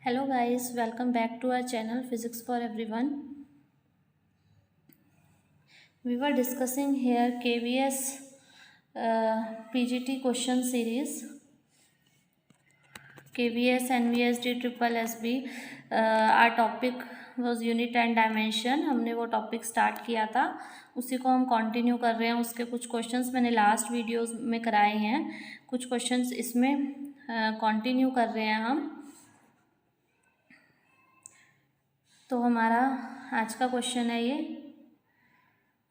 Hello guys, welcome back to our channel Physics for Everyone. We were discussing here KVS PGT question series, KVS NVSD triple SB. Our topic was unit and dimension. हमने वो topic start किया था, उसी को हम continue कर रहे हैं. उसके कुछ क्वेश्चंस मैंने लास्ट वीडियोस में कराए हैं, कुछ क्वेश्चंस इसमें कंटिन्यू कर रहे हैं हम. तो हमारा आज का क्वेश्चन है ये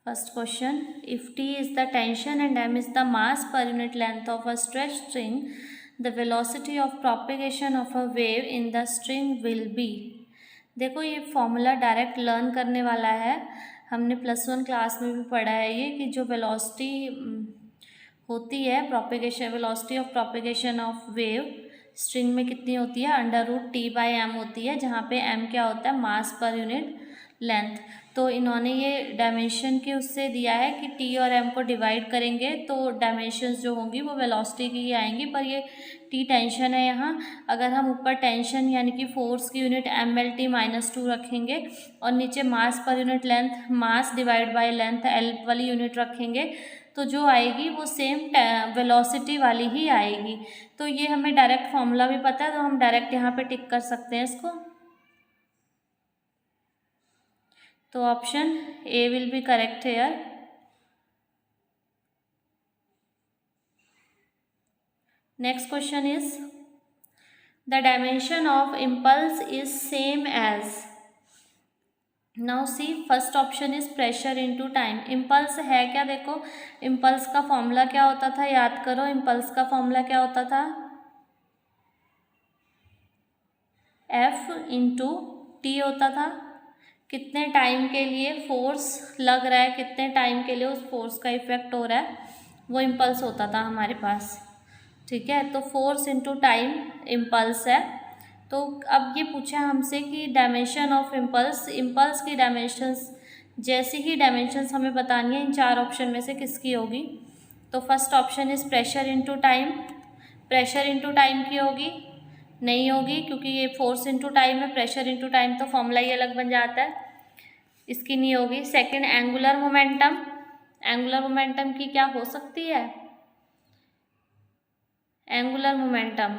first question. If T is the tension and M is the mass per unit length of a stretch string, the velocity of propagation of a wave in the string will be. देखो ये formula direct learn करने वाला है, हमने +1 class में भी पढ़ा है ये कि जो वेलोसिटी होती है propagation, velocity of propagation of wave string में कितनी होती है, √T/m होती है, जहाँ पे m क्या होता है, मास पर यूनिट लेंथ. तो इन्होंने ये डायमेंशन के उससे दिया है कि T और m को डिवाइड करेंगे तो डायमेंशंस जो होंगी वो वेलोसिटी की ही आएंगी. पर ये T टेंशन है यहाँ, अगर हम ऊपर टेंशन यानी कि फोर्स की यूनिट mLT-2 रखेंगे और नीचे mass per unit length, mass divide by length L वाली यूनिट रखेंगे, तो जो आएगी वो सेम वेलोसिटी वाली ही आएगी. तो ये हमें डायरेक्ट फॉर्मूला भी पता है, तो हम डायरेक्ट यहाँ पे टिक कर सकते हैं इसको. तो option A will be correct here. Next question is the dimension of impulse is same as. Now see first option is pressure into time. Impulse है क्या, देखो इम्पल्स का फॉर्मूला क्या होता था, याद करो इम्पल्स का फॉर्मूला क्या होता था, F इंटू टी होता था. कितने टाइम के लिए फोर्स लग रहा है, कितने टाइम के लिए उस फोर्स का इफेक्ट हो रहा है, वो इम्पल्स होता था हमारे पास. ठीक है, तो फोर्स इंटू टाइम इम्पल्स है. तो अब ये पूछा हमसे कि डायमेंशन ऑफ इम्पल्स, इम्पल्स की डायमेंशंस, जैसी ही डायमेंशंस हमें बतानी है इन चार ऑप्शन में से किसकी होगी. तो first option is pressure into time. Pressure into time की होगी, नहीं होगी क्योंकि ये फोर्स इनटू टाइम है, प्रेशर इनटू टाइम तो फॉर्मूला ही अलग बन जाता है, इसकी नहीं होगी. Second angular momentum. Angular momentum की क्या हो सकती है, एंगुलर मोमेंटम,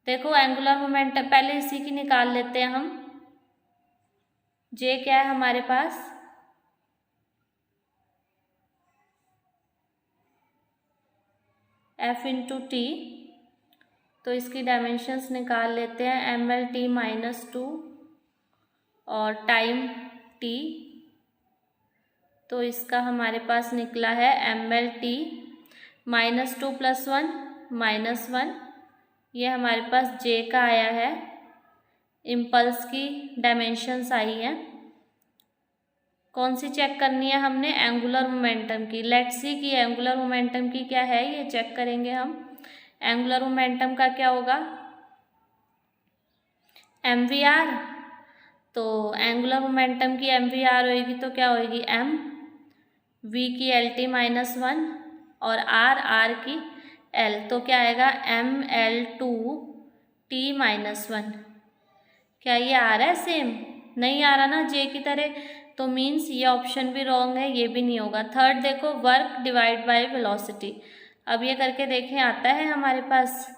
देखो एंगुलर मोमेंटम पहले इसी की निकाल लेते हैं हम. जे क्या है हमारे पास, F इंटू टी. तो इसकी डायमेंशंस निकाल लेते हैं, mLT-2 और टाइम t. तो इसका हमारे पास निकला है mLT-2 + 1 -1. ये हमारे पास J का आया है, इम्पल्स की डायमेंशंस आई हैं. कौन सी चेक करनी है हमने, एंगुलर मोमेंटम की. लेट्स सी कि एंगुलर मोमेंटम की क्या है, ये चेक करेंगे हम. एंगुलर मोमेंटम का क्या होगा, MVR. तो एंगुलर मोमेंटम की MVR होएगी तो क्या होएगी, M, V की LT-1 और R की L. तो क्या आएगा mL2T-1. क्या ये आ रहा है सेम, नहीं आ रहा ना J की तरह, तो मीन्स ये ऑप्शन भी रॉन्ग है, ये भी नहीं होगा. थर्ड देखो वर्क डिवाइड बाय वेलोसिटी. अब ये करके देखें आता है हमारे पास,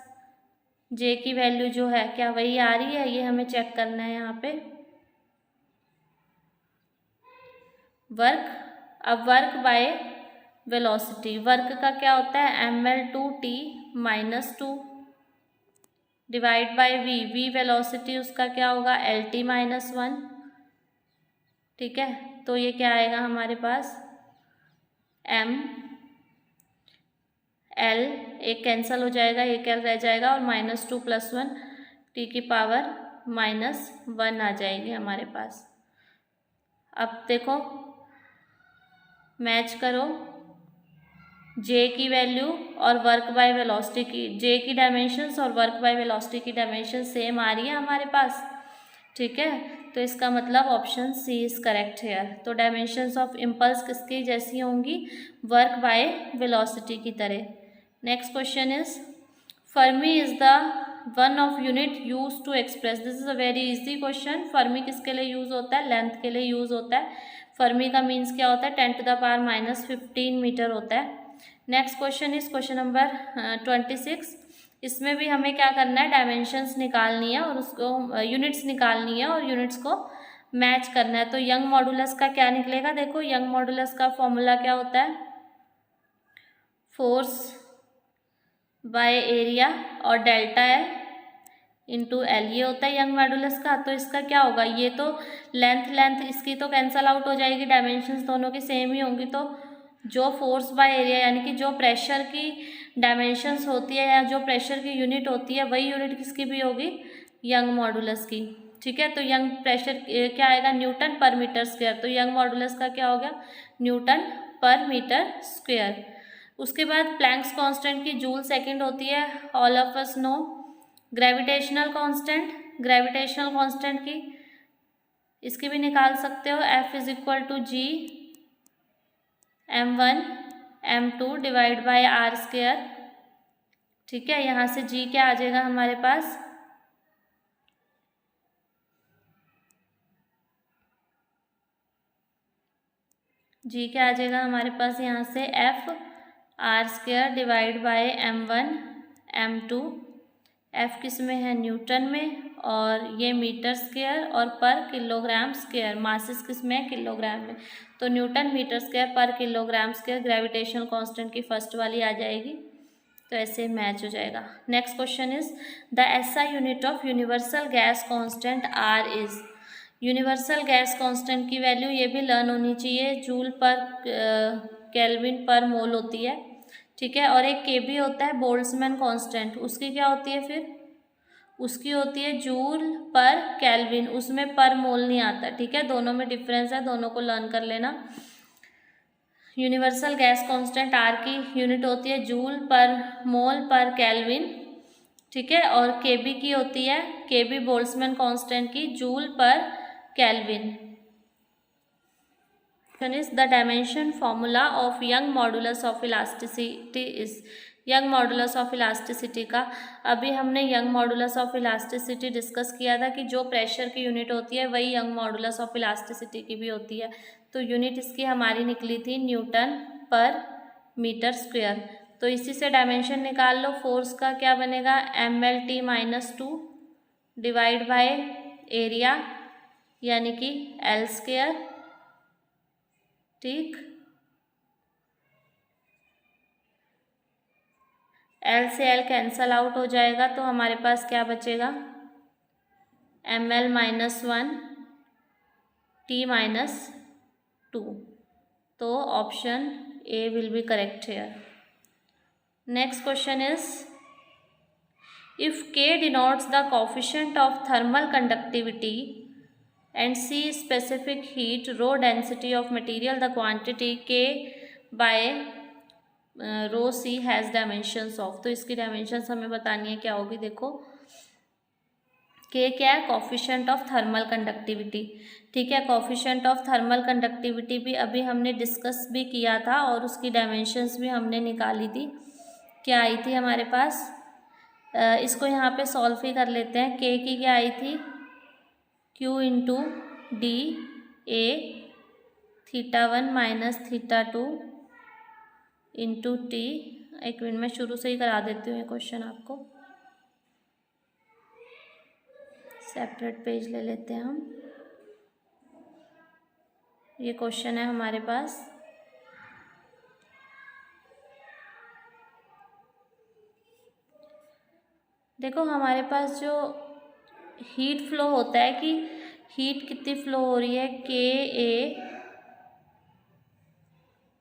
J की वैल्यू जो है क्या वही आ रही है, ये हमें चेक करना है यहाँ पे. वर्क, अब वर्क बाय वेलोसिटी, वर्क का क्या होता है mL2T-2 divide by V. V velocity उसका क्या होगा LT-1. ठीक है, तो ये क्या आएगा हमारे पास, M L एक कैंसिल हो जाएगा, एक L रह जाएगा और -2 + 1 T की पावर -1 आ जाएगी हमारे पास. अब देखो मैच करो J की वैल्यू और वर्क बाय वेलोसिटी की, J की डायमेंशंस और वर्क बाय वेलोसिटी की डायमेंशन सेम आ रही है हमारे पास. ठीक है, तो इसका मतलब option C is correct here. तो डायमेंशंस ऑफ इम्पल्स किसकी जैसी होंगी, वर्क बाय वेलोसिटी की तरह. Next question is fermi is the one of unit use to express, this is a very easy question. Fermi किसके लिए यूज होता है? लेंथ के लिए यूज होता है। फर्मी का मीन्स क्या होता है? 10⁻⁻15 मीटर होता है। Next question is question number 26। इसमें भी हमें क्या करना है? डायमेंशंस निकालनी है और उसको यूनिट्स निकालनी है और यूनिट्स को मैच करना है। तो यंग मॉडुलस का क्या निकलेगा? देखो यंग मॉडुलस का फॉर्मूला क्या होता है? फोर्स बाय एरिया और डेल्टा एल इंटू एल, ये होता है यंग मॉडुलस का। तो इसका क्या होगा? ये तो लेंथ इसकी तो कैंसल आउट हो जाएगी, डायमेंशंस दोनों की सेम ही होंगी। तो जो फोर्स बाय एरिया यानी कि जो प्रेशर की डायमेंशंस होती है या जो प्रेशर की यूनिट होती है वही यूनिट किसकी भी होगी? यंग मॉडुलस की। ठीक है, तो यंग प्रेशर क्या आएगा? न्यूटन पर मीटर स्क्वायर। तो यंग मॉडुलस का क्या हो गया? न्यूटन पर मीटर स्क्वायर। उसके बाद प्लैंक्स कांस्टेंट की जूल सेकंड होती है, all of us know. Gravitational constant की इसकी भी निकाल सकते हो, F is equal to G m1 m2 divide by R square. ठीक है, यहाँ से G क्या आ जाएगा हमारे पास? G क्या आ जाएगा हमारे पास यहाँ से? F R square divide by m1 m2। F किस में है? न्यूटन में, और ये मीटर स्क्वायर और पर किलोग्राम स्क्वायर। मासेस किस में है? किलोग्राम में। तो न्यूटन मीटर स्क्वायर पर किलोग्राम स्क्वायर ग्रेविटेशनल कांस्टेंट की फर्स्ट वाली आ जाएगी। तो ऐसे मैच हो जाएगा। Next question is the SI unit of universal gas constant R is. Universal gas constant की वैल्यू ये भी लर्न होनी चाहिए, जूल पर केल्विन पर मोल होती है। ठीक है, और एक केबी होता है बोल्ट्जमैन कांस्टेंट, उसकी क्या होती है फिर? उसकी होती है जूल पर केल्विन, उसमें पर मोल नहीं आता। ठीक है, दोनों में डिफरेंस है, दोनों को लर्न कर लेना। यूनिवर्सल गैस कांस्टेंट आर की यूनिट होती है जूल पर मोल पर केल्विन। ठीक है, और केबी की होती है, केबी बोल्ट्जमैन कांस्टेंट की जूल पर kelvin. is the dimension formula of young modulus of elasticity is। Young modulus of elasticity का अभी हमने young modulus of elasticity discuss किया था कि जो प्रेशर की यूनिट होती है वही यंग मॉडुलस ऑफ इलास्टिसिटी की भी होती है। तो यूनिट इसकी हमारी निकली थी न्यूटन पर मीटर स्क्वायर। तो इसी से डायमेंशन निकाल लो। फोर्स का क्या बनेगा? mlt-2 डिवाइड बाय एरिया यानी कि एल स्क्वायर। ठीक, एल से एल कैंसल आउट हो जाएगा तो हमारे पास क्या बचेगा? ml-1 t-2। तो option A will be correct here. Next question is if K denotes the coefficient of thermal conductivity and C specific heat, rho density of material, the quantity K by rho C has dimensions of. तो इसकी dimensions हमें बतानी है, क्या होगी? देखो के क्या है? Coefficient of thermal conductivity. ठीक है, कॉफिशेंट ऑफ थर्मल कंडक्टिविटी भी अभी हमने डिस्कस भी किया था और उसकी डायमेंशंस भी हमने निकाली थी। क्या आई थी हमारे पास? इसको यहाँ पे सॉल्व ही कर लेते हैं। के की क्या आई थी? Q into D A θ1 minus θ2 into T. एक मिनट में शुरू से ही करा देती हूँ ये क्वेश्चन आपको। सेपरेट पेज ले लेते हैं हम। ये क्वेश्चन है हमारे पास। देखो हमारे पास जो हीट फ्लो होता है कि हीट कितनी फ्लो हो रही है? के ए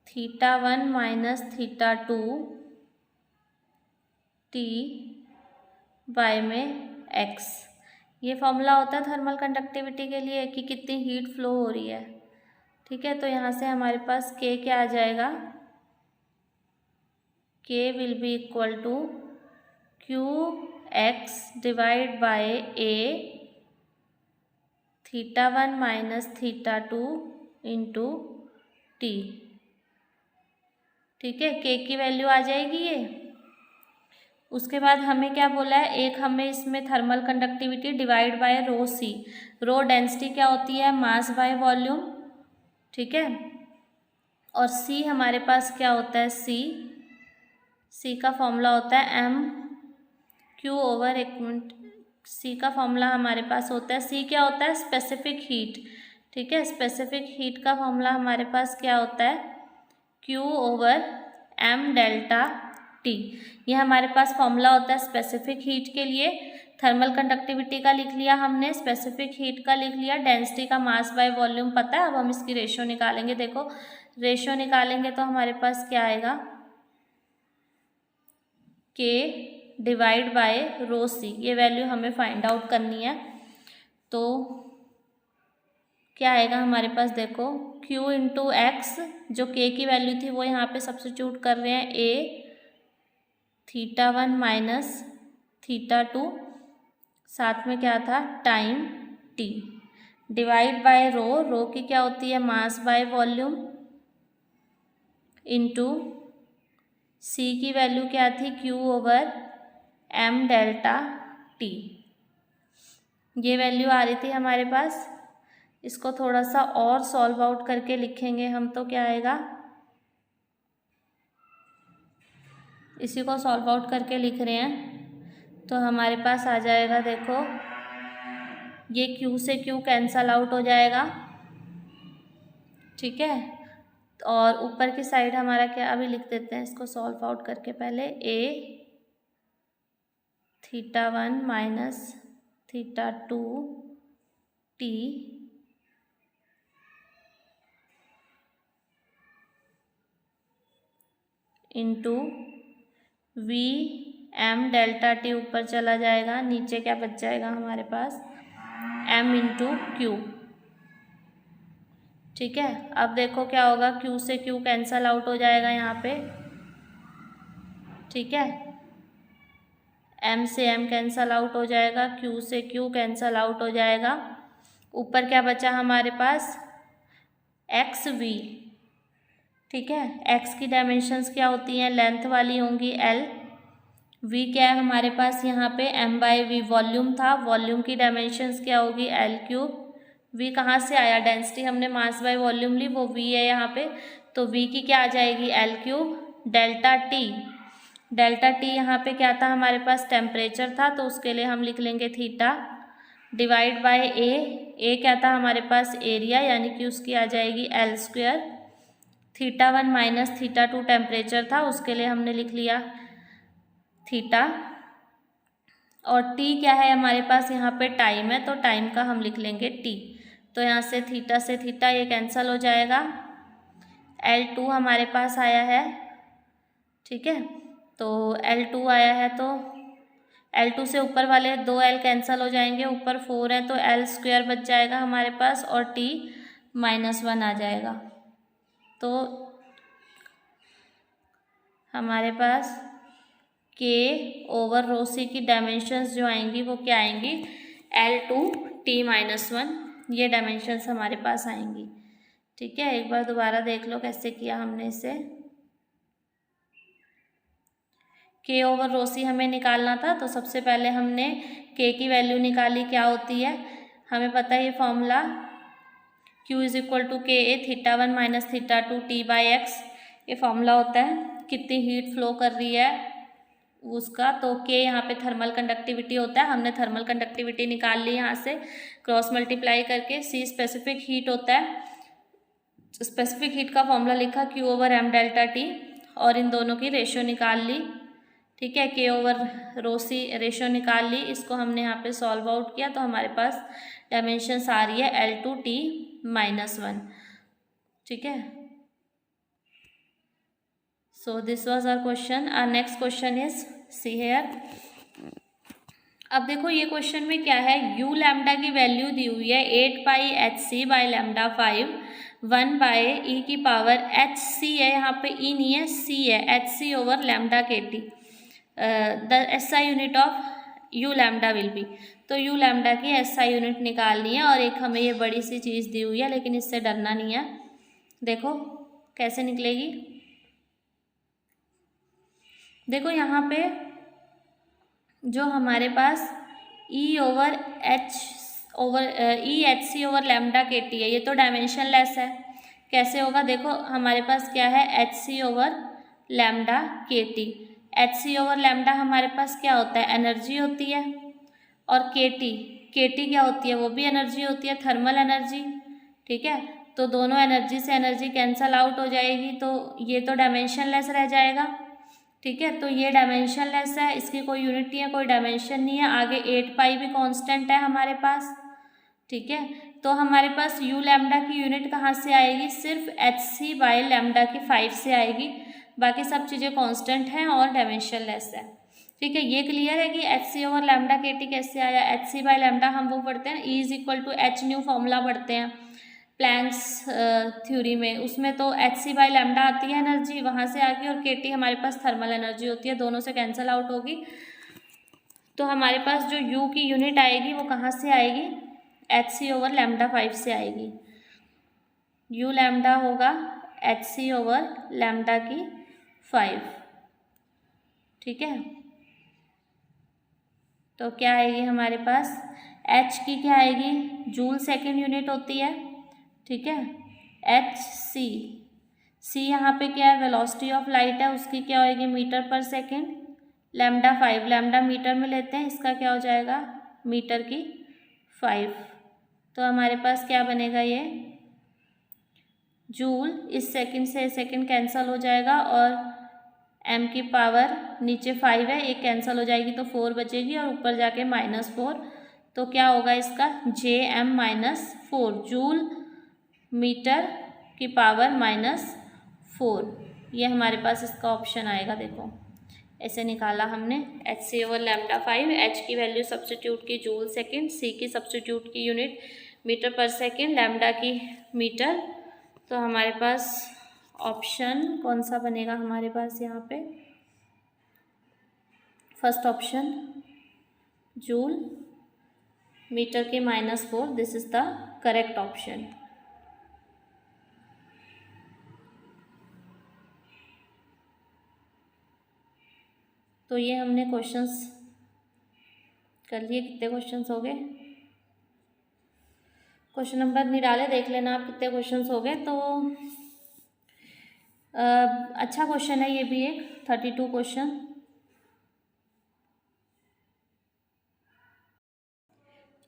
θ1 माइनस θ2 टी बाय में x। ये फॉर्मूला होता है थर्मल कंडक्टिविटी के लिए कि कितनी हीट फ्लो हो रही है। ठीक है, तो यहाँ से हमारे पास k क्या आ जाएगा? k will be equal to QX divide by A θ1 minus θ2 into T. ठीक है, k की वैल्यू आ जाएगी ये। उसके बाद हमें क्या बोला है, एक हमें इसमें thermal conductivity divide by rho C. Rho density क्या होती है, मास बाय वॉल्यूम, ठीक है। और सी हमारे पास क्या होता है, सी का फॉर्मूला होता है एम क्यू ओवर, एक मिनट, सी का फॉर्मूला हमारे पास होता है, सी क्या होता है, स्पेसिफिक हीट, ठीक है। स्पेसिफिक हीट का फॉर्मूला हमारे पास क्या होता है, Q over m delta T. ये हमारे पास फॉर्मूला होता है स्पेसिफिक हीट के लिए। थर्मल कंडक्टिविटी का लिख लिया हमने, स्पेसिफिक हीट का लिख लिया, डेंसिटी का मास बाय वॉल्यूम पता है। अब हम इसकी रेशियो निकालेंगे। देखो रेशियो निकालेंगे तो हमारे पास क्या आएगा, के डिवाइड बाय रो सी। ये वैल्यू हमें फाइंड आउट करनी है। तो क्या आएगा हमारे पास, देखो Q इंटू एक्स, जो K की वैल्यू थी वो यहाँ पे सब्स्टिट्यूट कर रहे हैं, A θ1 माइनस θ2, साथ में क्या था टाइम T, डिवाइड बाय रो की क्या होती है mass by volume, into C की वैल्यू क्या थी Q over M delta T। ये वैल्यू आ रही थी हमारे पास। इसको थोड़ा सा और सॉल्व आउट करके लिखेंगे हम तो क्या आएगा, इसी को सॉल्व आउट करके लिख रहे हैं तो हमारे पास आ जाएगा, देखो ये Q से Q कैंसल आउट हो जाएगा, ठीक है। और ऊपर की साइड हमारा क्या, अभी लिख देते हैं इसको सॉल्व आउट करके पहले, A θ1 minus θ2 T into V M delta T, ऊपर चला जाएगा, नीचे क्या बच जाएगा हमारे पास m इंटू क्यू, ठीक है। अब देखो क्या होगा, Q से Q कैंसल आउट हो जाएगा यहाँ पे, ठीक है। M से M कैंसल आउट हो जाएगा, Q से Q कैंसल आउट हो जाएगा। ऊपर क्या बचा हमारे पास एक्स वी, ठीक है। x की डायमेंशंस क्या होती हैं, लेंथ वाली होंगी L। v क्या है हमारे पास यहाँ पे m बाई वी वॉल्यूम था, वॉल्यूम की डायमेंशंस क्या होगी L क्यूब। v कहाँ से आया, डेंसिटी हमने मास बाय वॉल्यूम ली, वो v है यहाँ पे, तो v की क्या आ जाएगी L क्यूब। डेल्टा t यहाँ पे क्या था हमारे पास, टेम्परेचर था, तो उसके लिए हम लिख लेंगे थीटा, डिवाइड बाय a क्या था हमारे पास एरिया, यानी कि उसकी आ जाएगी L स्क्वायर। θ1 माइनस θ2 टेम्परेचर था, उसके लिए हमने लिख लिया थीटा। और t क्या है हमारे पास, यहाँ पे टाइम है, तो टाइम का हम लिख लेंगे t। तो यहाँ से थीटा ये कैंसिल हो जाएगा, L2 हमारे पास आया है, ठीक है। तो L2 आया है, तो L2 से ऊपर वाले 2 L कैंसिल हो जाएंगे, ऊपर 4 है तो L स्क्वायर बच जाएगा हमारे पास, और t -1 आ जाएगा। तो हमारे पास K ओवर रो सी की डायमेंशंस जो आएंगी वो क्या आएंगी, L2 t-1, ये डायमेंशंस हमारे पास आएंगी, ठीक है। एक बार दोबारा देख लो कैसे किया हमने इसे। K ओवर रो सी हमें निकालना था, तो सबसे पहले हमने K की वैल्यू निकाली, क्या होती है हमें पता है ये formula, Q is equal to K A θ1 minus θ2 T by X, ये फॉर्मूला होता है कितनी हीट फ्लो कर रही है उसका। तो K यहाँ पे थर्मल कंडक्टिविटी होता है, हमने थर्मल कंडक्टिविटी निकाल ली यहाँ से क्रॉस मल्टीप्लाई करके। C स्पेसिफिक हीट होता है, स्पेसिफिक हीट का फॉर्मूला लिखा Q over M delta T, और इन दोनों की रेशियो निकाल ली, ठीक है। K ओवर रो सी रेशियो निकाल ली, इसको हमने यहाँ पे सॉल्व आउट किया, तो हमारे पास डायमेंशंस आ रही है L2 t-1, ठीक है। So this was our question. Our next question is, see here. अब देखो ये क्वेश्चन में क्या है, u लैम्डा की वैल्यू दी हुई है 8 pi hc by lambda 5 1 by e की पावर hc है, यहाँ पे e नहीं है c है, hc over lambda kt। The SI unit of u lambda will be, तो u लैम्डा की SI यूनिट निकालनी है। और एक हमें ये बड़ी सी चीज़ दी हुई है, लेकिन इससे डरना नहीं है, देखो कैसे निकलेगी। देखो यहाँ पे जो हमारे पास E/Hc/λ/kT है, ये तो डायमेंशनलेस है। कैसे होगा देखो, हमारे पास क्या है Hc/λ/kT। Hc/λ हमारे पास क्या होता है, एनर्जी होती है, और KT क्या होती है, वो भी एनर्जी होती है, थर्मल एनर्जी। ठीक है, तो दोनों एनर्जी से एनर्जी कैंसल आउट हो जाएगी, तो ये तो डायमेंशनलेस रह जाएगा। ठीक है, तो ये डायमेंशनलेस है, इसकी कोई यूनिट नहीं है, कोई डायमेंशन नहीं है। आगे 8π भी कांस्टेंट है हमारे पास। ठीक है, तो हमारे पास u/λ की यूनिट कहाँ से आएगी, सिर्फ Hc/λ की 5 से आएगी। बाकी सब चीज़ें कांस्टेंट हैं और डायमेंशनलेस है। ठीक है, ये क्लियर है कि Hc/λ/kT कैसे आया। Hc/λ हम वो पढ़ते हैं, E=hν फॉर्मूला पढ़ते हैं प्लैंक्स थ्योरी में, उसमें तो Hc/λ आती है एनर्जी, वहाँ से आके, और KT हमारे पास थर्मल एनर्जी होती है, दोनों से कैंसल आउट होगी। तो हमारे पास जो U की यूनिट आएगी वो कहाँ से आएगी, Hc/λ5 से आएगी। u/λ होगा Hc/λ की 5। ठीक है, तो क्या आएगी हमारे पास, H की क्या आएगी, जूल सेकेंड यूनिट होती है। ठीक है, Hc यहाँ पे क्या है, वेलोसिटी ऑफ लाइट है, उसकी क्या होएगी, मीटर पर सेकेंड। λ5 लैम्डा मीटर में लेते हैं, इसका क्या हो जाएगा, मीटर की 5। तो हमारे पास क्या बनेगा, ये जूल, इस सेकंड से सेकंड कैंसल हो जाएगा, और m की पावर नीचे 5 है, एक कैंसल हो जाएगी तो 4 बचेगी, और ऊपर जाके -4। तो क्या होगा इसका, Jm-4 जूल मीटर की पावर -4। ये हमारे पास इसका ऑप्शन आएगा। देखो ऐसे निकाला हमने, Hc/λ5, H की वैल्यू सब्स्टिट्यूट की जूल सेकेंड, C की सब्स्टिट्यूट की यूनिट मीटर पर सेकेंड, लैम्डा की मीटर। तो हमारे पास ऑप्शन कौन सा बनेगा हमारे पास यहाँ पे, फर्स्ट ऑप्शन जूल मीटर के -4, this is the correct option. तो ये हमने क्वेश्चंस कर लिए। कितने क्वेश्चंस हो गए, क्वेश्चन नंबर निराले देख लेना आप कितने क्वेश्चंस हो गए। तो अच्छा क्वेश्चन है ये भी एक, 32 question.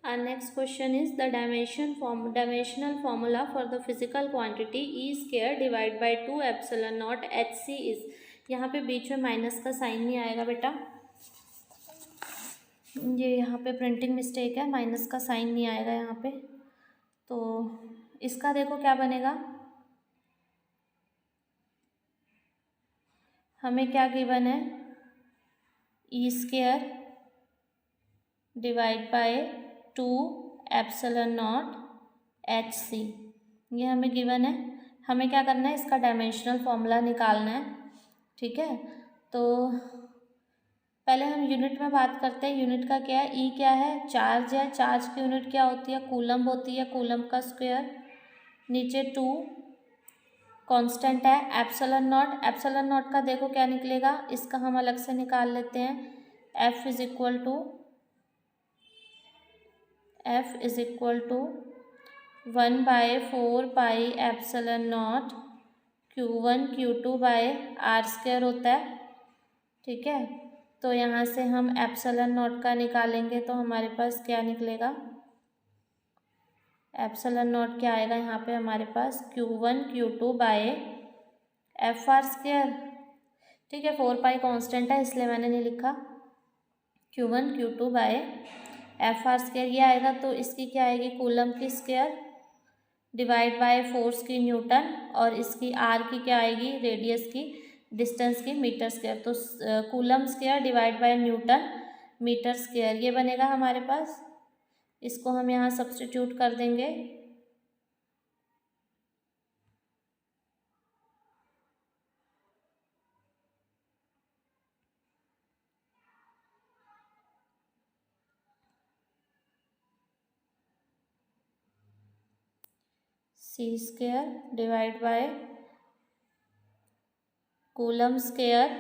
Our next question is the dimensional formula for the physical quantity E² divided by 2 epsilon naught Hc is। यहाँ पे बीच में माइनस का साइन नहीं आएगा बेटा, ये यहाँ पे प्रिंटिंग मिस्टेक है, माइनस का साइन नहीं आएगा यहाँ पे। तो इसका देखो क्या बनेगा, हमें क्या गिवन है, E² divide by 2 epsilon not Hc, ये हमें गिवन है। हमें क्या करना है, इसका डायमेंशनल फॉर्मूला निकालना है। ठीक है, तो पहले हम यूनिट में बात करते हैं। यूनिट का क्या है, ई क्या है, चार्ज है, चार्ज की यूनिट क्या होती है, कूलम होती है, कूलम का स्क्वायर, नीचे 2 कांस्टेंट है, एप्सिलॉन नॉट का देखो क्या निकलेगा, इसका हम अलग से निकाल लेते हैं। F is equal to 1/4 epsilon naught Q1 Q2 by r² होता है। ठीक है, तो यहाँ से हम एप्सिलॉन नॉट का निकालेंगे तो हमारे पास क्या निकलेगा, एप्सिलॉन नॉट क्या आएगा यहाँ पे हमारे पास, Q1 Q2 बाय FR²। ठीक है, 4π कांस्टेंट है इसलिए मैंने नहीं लिखा, Q1 Q2 बाय FR² ये आएगा। तो इसकी क्या आएगी, कूलम की स्क्वायर डिवाइड बाय फोर्स की न्यूटन, और इसकी आर की क्या आएगी, रेडियस की, डिस्टेंस की मीटर स्क्वायर। तो coulomb square divide by newton metre square ये बनेगा हमारे पास। इसको हम यहाँ सब्स्टिट्यूट कर देंगे, C² divide by coulomb square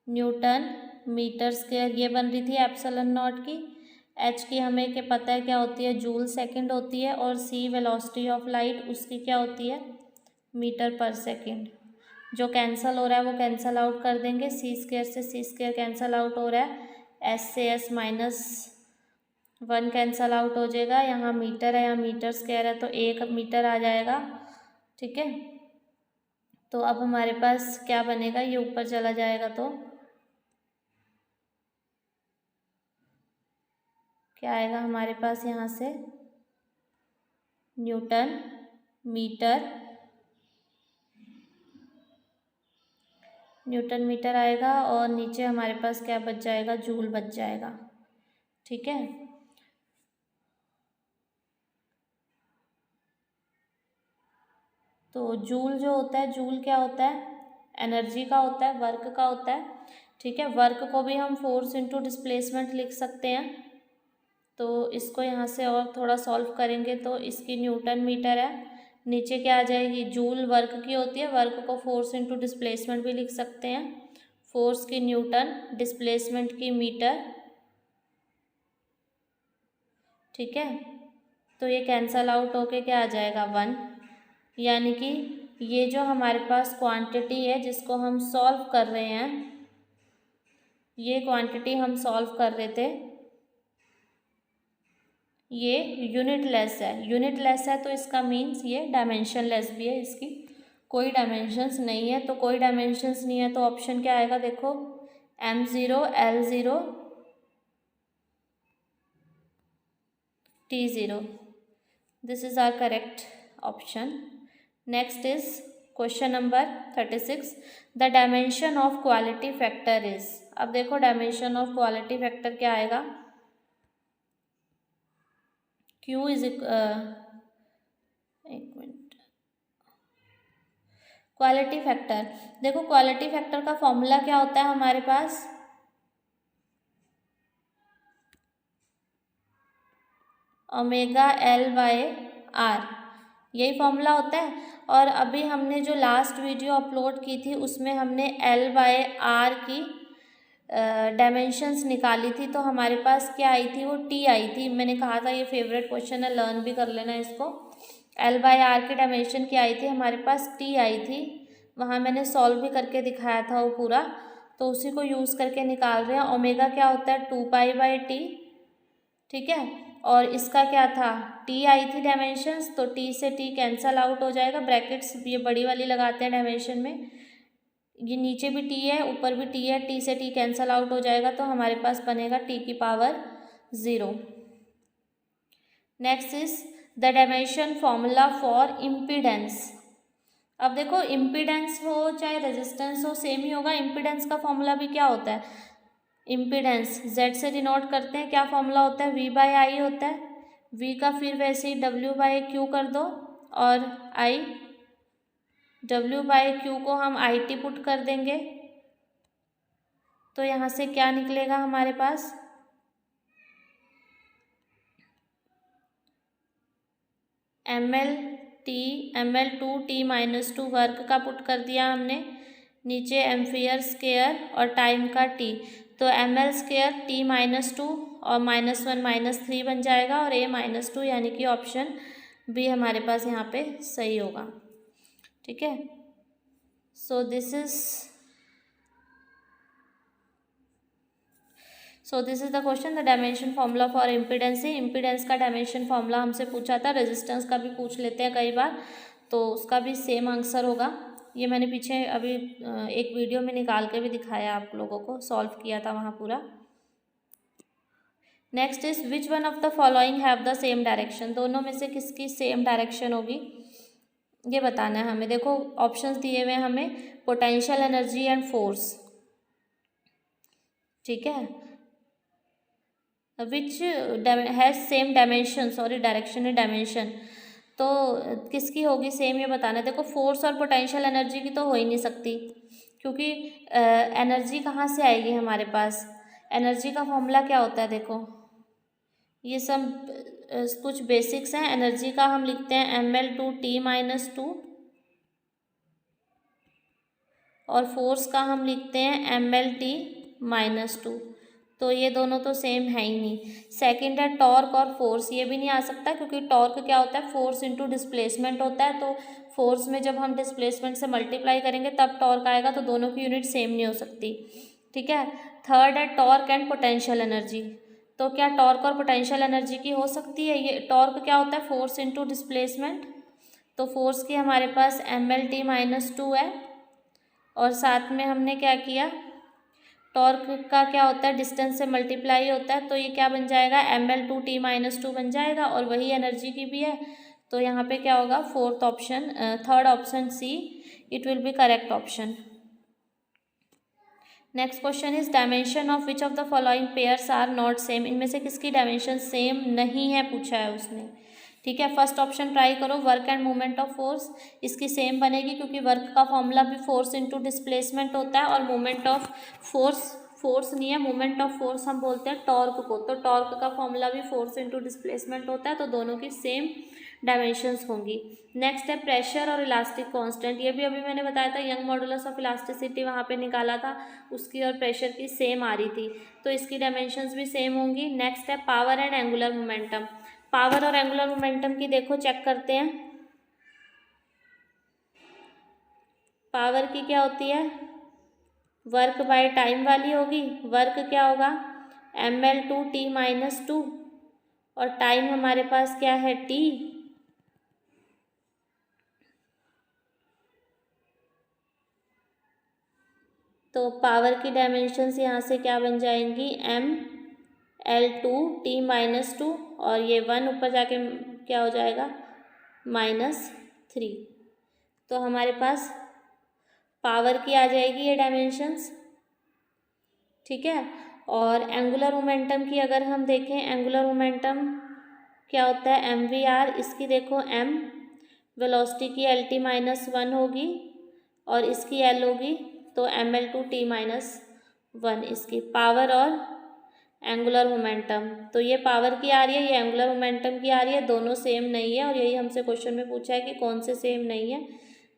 newton metre square ये बन रही थी एप्सिलॉन नॉट की। एच की हमें क्या पता है क्या होती है, जूल सेकंड होती है, और सी वेलोसिटी ऑफ लाइट उसकी क्या होती है, मीटर पर सेकंड। जो कैंसिल हो रहा है वो कैंसिल आउट कर देंगे, सी स्क्वायर से सी स्क्वायर कैंसिल आउट हो रहा है, एस से एस -1 कैंसिल आउट हो जाएगा। यहाँ मीटर है, यहाँ मीटर स्क्वायर है तो 1 मीटर आ जाएगा। ठीक है, तो अब हमारे पास क्या बनेगा, ये ऊपर चला जाएगा तो क्या आएगा हमारे पास, यहाँ से न्यूटन मीटर आएगा, और नीचे हमारे पास क्या बच जाएगा, जूल बच जाएगा। ठीक है, तो जूल जो होता है, जूल क्या होता है, एनर्जी का होता है, वर्क का होता है। ठीक है, वर्क को भी हम फोर्स इंटू डिस्प्लेसमेंट लिख सकते हैं। तो इसको यहाँ से और थोड़ा सॉल्व करेंगे तो इसकी न्यूटन मीटर है, नीचे क्या आ जाएगी, जूल वर्क की होती है, वर्क को फोर्स इंटू डिस्प्लेसमेंट भी लिख सकते हैं, फोर्स की न्यूटन, डिस्प्लेसमेंट की मीटर। ठीक है, तो ये कैंसल आउट होके क्या आ जाएगा, 1। यानी कि ये जो हमारे पास क्वांटिटी है जिसको हम सॉल्व कर रहे हैं, ये क्वांटिटी हम सॉल्व कर रहे थे, ये यूनिट लेस है तो इसका मीन्स ये डायमेंशन लेस भी है, इसकी कोई डायमेंशंस नहीं है। तो कोई डायमेंशंस नहीं है तो ऑप्शन क्या आएगा, देखो m0 l0 t0, this is our correct option. Next is question number 36, the dimension of quality factor is. अब देखो डायमेंशन ऑफ क्वालिटी फैक्टर क्या आएगा, Q इज एक मिनट, क्वालिटी फैक्टर, देखो क्वालिटी फैक्टर का फॉर्मूला क्या होता है हमारे पास, ओमेगा L/R, यही फॉर्मूला होता है। और अभी हमने जो लास्ट वीडियो अपलोड की थी उसमें हमने L/R की डायमेंशंस निकाली थी, तो हमारे पास क्या आई थी, वो T आई थी। मैंने कहा था ये फेवरेट क्वेश्चन है, लर्न भी कर लेना इसको। L/R की डायमेंशन क्या आई थी हमारे पास, T आई थी, वहाँ मैंने सॉल्व भी करके दिखाया था वो पूरा, तो उसी को यूज़ करके निकाल रहे हैं। ओमेगा क्या होता है, 2π/T। ठीक है, और इसका क्या था, T आई थी डायमेंशंस, तो T से T कैंसल आउट हो जाएगा, ब्रैकेट्स ये बड़ी वाली लगाते हैं डायमेंशन में, ये नीचे भी T है ऊपर भी T है, T से T कैंसल आउट हो जाएगा तो हमारे पास बनेगा T की power 0। Next is the dimension formula for impedance. अब देखो इम्पीडेंस हो चाहे रेजिस्टेंस हो सेम ही होगा। इम्पीडेंस का फॉर्मूला भी क्या होता है, इम्पीडेंस Z से डिनोट करते हैं, क्या फॉर्मूला होता है, V/I होता है। V का फिर वैसे ही W/Q कर दो, और I, W/Q को हम IT पुट कर देंगे, तो यहाँ से क्या निकलेगा हमारे पास, ml/2T-2 वर्क का पुट कर दिया हमने, नीचे एम्पियर स्क्वायर और टाइम का T, तो ml² T-2 और -1 -3 बन जाएगा, और A-2, यानी कि ऑप्शन बी हमारे पास यहाँ पे सही होगा। ठीक है, so this is the question, the dimension formula for impedance. Impedance का डायमेंशन फॉर्मूला हमसे पूछा था, रेजिस्टेंस का भी पूछ लेते हैं कई बार, तो उसका भी सेम आंसर होगा। ये मैंने पीछे अभी एक वीडियो में निकाल के भी दिखाया आप लोगों को, सॉल्व किया था वहाँ पूरा। Next is which one of the following have the same direction, दोनों में से किसकी सेम डायरेक्शन होगी ये बताना है हमें। देखो ऑप्शंस दिए हुए हैं हमें, पोटेंशियल एनर्जी एंड फोर्स। ठीक है, which has same dimension, sorry direction है डायमेंशन, तो किसकी होगी सेम ये बताना है। देखो फोर्स और पोटेंशियल एनर्जी की तो हो ही नहीं सकती, क्योंकि एनर्जी कहाँ से आएगी हमारे पास, एनर्जी का फॉर्मूला क्या होता है, देखो ये सब कुछ बेसिक्स हैं। एनर्जी का हम लिखते हैं ml/2T-2, और फोर्स का हम लिखते हैं ml/T -2, तो ये दोनों तो सेम है ही नहीं। सेकंड है टॉर्क और फोर्स, ये भी नहीं आ सकता क्योंकि टॉर्क क्या होता है, फोर्स इंटू डिस्प्लेसमेंट होता है, तो फोर्स में जब हम डिस्प्लेसमेंट से मल्टीप्लाई करेंगे तब टॉर्क आएगा, तो दोनों की यूनिट सेम नहीं हो सकती। ठीक है। थर्ड है टॉर्क एंड पोटेंशियल एनर्जी, तो क्या टॉर्क और पोटेंशियल एनर्जी की हो सकती है? ये टॉर्क क्या होता है, फोर्स इंटू डिस्प्लेसमेंट, तो फोर्स की हमारे पास mL_t-2 है, और साथ में हमने क्या किया, टॉर्क का क्या होता है, डिस्टेंस से मल्टीप्लाई होता है, तो ये क्या बन जाएगा, mL/2t-2 बन जाएगा, और वही एनर्जी की भी है, तो यहाँ पे क्या होगा, third option C it will be correct option. Next question is dimension of which of the following pairs are not same, इनमें से किसकी डायमेंशन सेम नहीं है पूछा है उसने। ठीक है, फर्स्ट ऑप्शन ट्राई करो, work and movement of force, इसकी सेम बनेगी क्योंकि वर्क का फॉर्मूला भी फोर्स इंटू डिस्प्लेसमेंट होता है, और मूवमेंट ऑफ फोर्स नहीं है, मूवमेंट ऑफ फोर्स हम बोलते हैं टॉर्क को, तो टॉर्क का फॉर्मूला भी फोर्स इंटू डिस्प्लेसमेंट होता है, तो दोनों की सेम डायमेंशंस होंगी। नेक्स्ट है प्रेशर और इलास्टिक कांस्टेंट, ये भी अभी मैंने बताया था, यंग मॉडुलस ऑफ इलास्टिसिटी वहाँ पे निकाला था, उसकी और प्रेशर की सेम आ रही थी, तो इसकी डायमेंशंस भी सेम होंगी। नेक्स्ट है power and angular momentum, power और एंगुलर मोमेंटम की देखो चेक करते हैं। पावर की क्या होती है, वर्क बाय टाइम वाली होगी, वर्क क्या होगा mL/t-2, और टाइम हमारे पास क्या है t, तो पावर की डायमेंशंस यहाँ से क्या बन जाएंगी, mL/2t-2, और ये 1 ऊपर जाके क्या हो जाएगा -3, तो हमारे पास पावर की आ जाएगी ये डायमेंशंस। ठीक है, और एंगुलर मोमेंटम की अगर हम देखें, एंगुलर मोमेंटम क्या होता है mvr, इसकी देखो m वेलोसिटी की LT-1 होगी और इसकी L होगी, तो mL/t-1 इसकी पावर और एंगुलर मोमेंटम, तो ये पावर की आ रही है, ये एंगुलर मोमेंटम की आ रही है, दोनों सेम नहीं है, और यही हमसे क्वेश्चन में पूछा है कि कौन से सेम नहीं है,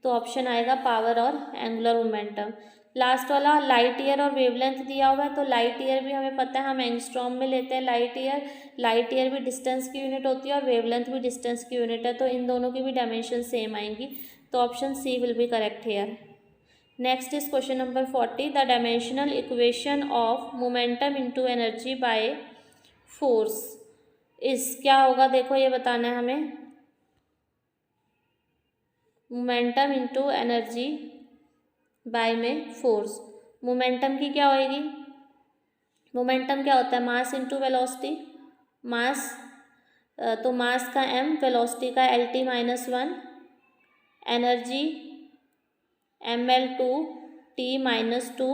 तो ऑप्शन आएगा पावर और एंगुलर मोमेंटम। लास्ट वाला लाइट ईयर और वेवलेंथ दिया हुआ है, तो लाइट ईयर भी हमें पता है, हम एंगस्ट्रॉम में लेते हैं लाइट ईयर भी डिस्टेंस की यूनिट होती है और वेवलेंथ भी डिस्टेंस की यूनिट है, तो इन दोनों की भी डायमेंशन सेम आएंगी, तो option C will be correct here. Next is question number 40, the dimensional equation of momentum into energy by force is क्या होगा, देखो ये बताना है हमें, मोमेंटम इनटू एनर्जी बाय में फोर्स, मोमेंटम की क्या होएगी, मोमेंटम क्या होता है, मास इंटू वेलोसिटी, मास तो मास का m, वेलोसिटी का LT-1, एनर्जी mL/t-2,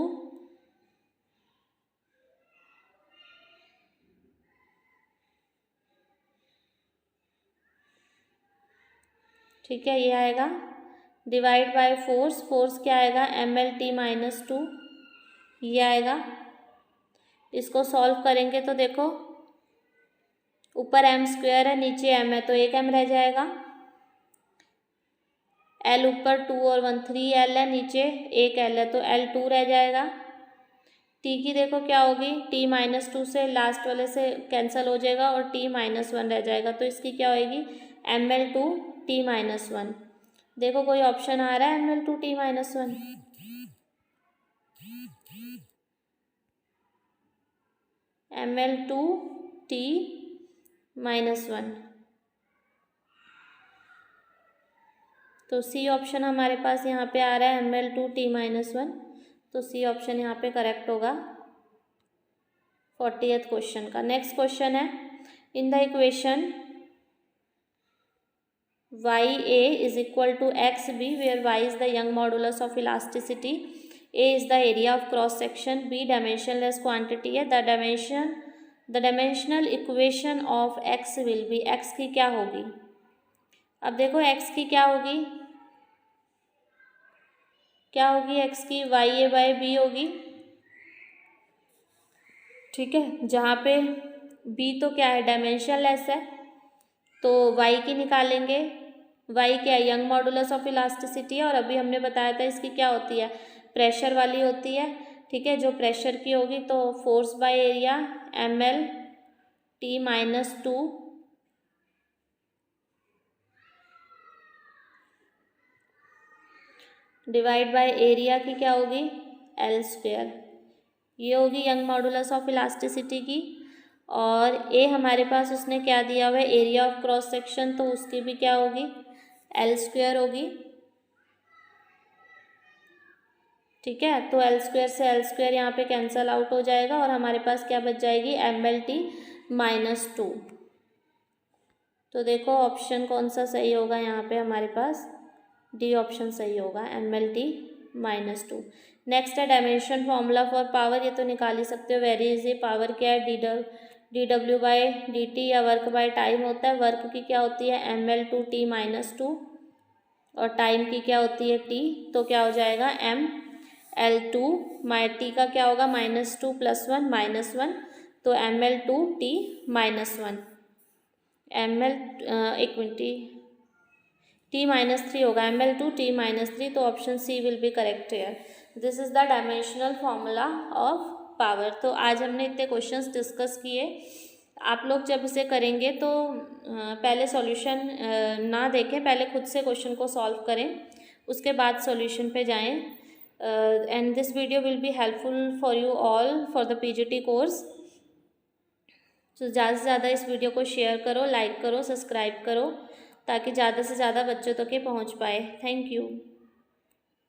ठीक है, ये आएगा डिवाइड बाय फोर्स क्या आएगा mL/t-2, ये आएगा। इसको सॉल्व करेंगे तो देखो ऊपर m² है, नीचे m है, तो एक m रह जाएगा, L ऊपर 2 और 1 3L है, नीचे एक L है, तो L2 रह जाएगा। t की देखो क्या होगी, t-2 से लास्ट वाले से कैंसिल हो जाएगा और t-1 रह जाएगा, तो इसकी क्या होएगी mL/t-1, देखो कोई ऑप्शन आ रहा है mL/t-1, mL/t-1, तो सी ऑप्शन हमारे पास यहाँ पे आ रहा है mL/t-1, तो सी ऑप्शन यहाँ पे करेक्ट होगा 40th क्वेश्चन का। नेक्स्ट क्वेश्चन है, in the equation YA is equal to XB where Y is the Young modulus of elasticity, A is the area of cross section, B dimensionless quantity है, the dimensional equation of X will be, X की क्या होगी, अब देखो X की क्या होगी X की YA/B होगी। ठीक है, जहाँ पे B तो क्या है डायमेंशनलेस है, तो Y की निकालेंगे, Y क्या है यंग मॉडुलस ऑफ इलास्टिसिटी है, और अभी हमने बताया था इसकी क्या होती है प्रेशर वाली होती है, ठीक है, जो प्रेशर की होगी तो force by area ml T-2 divide by area की क्या होगी L²। ये होगी यंग मॉडुलस ऑफ इलास्टिसिटी की। और ए हमारे पास उसने क्या दिया हुआ है एरिया ऑफ क्रॉस सेक्शन, तो उसकी भी क्या होगी L² होगी। ठीक है, तो L² से L² यहाँ पे कैंसल आउट हो जाएगा और हमारे पास क्या बच जाएगी mLT-2। तो देखो ऑप्शन कौन सा सही होगा यहाँ पे हमारे पास, डी ऑप्शन सही होगा mLT-2। नेक्स्ट है डायमेंशन फॉर्मूला फॉर पावर, ये तो निकाल ही सकते हो, वेरी इजी। पावर क्या है dW/dt या वर्क बाय टाइम होता है। वर्क की क्या होती है mL/T-2 और टाइम की क्या होती है t, तो क्या हो जाएगा mL2 टी का क्या होगा -2 + 1 -1, तो mL2T-1 एक मिनट T-3 होगा mL2T-3, तो option C will be correct here. This is the dimensional formula of power. तो आज हमने इतने क्वेश्चंस डिस्कस किए। आप लोग जब इसे करेंगे तो पहले सॉल्यूशन ना देखें, पहले खुद से क्वेश्चन को सॉल्व करें, उसके बाद सॉल्यूशन पे जाएं। And this video will be helpful for you all for the PGT course. तो ज़्यादा से ज़्यादा इस वीडियो को शेयर करो, लाइक करो, सब्सक्राइब करो, ताकि ज़्यादा से ज़्यादा बच्चों तक ये पहुँच पाए। Thank you.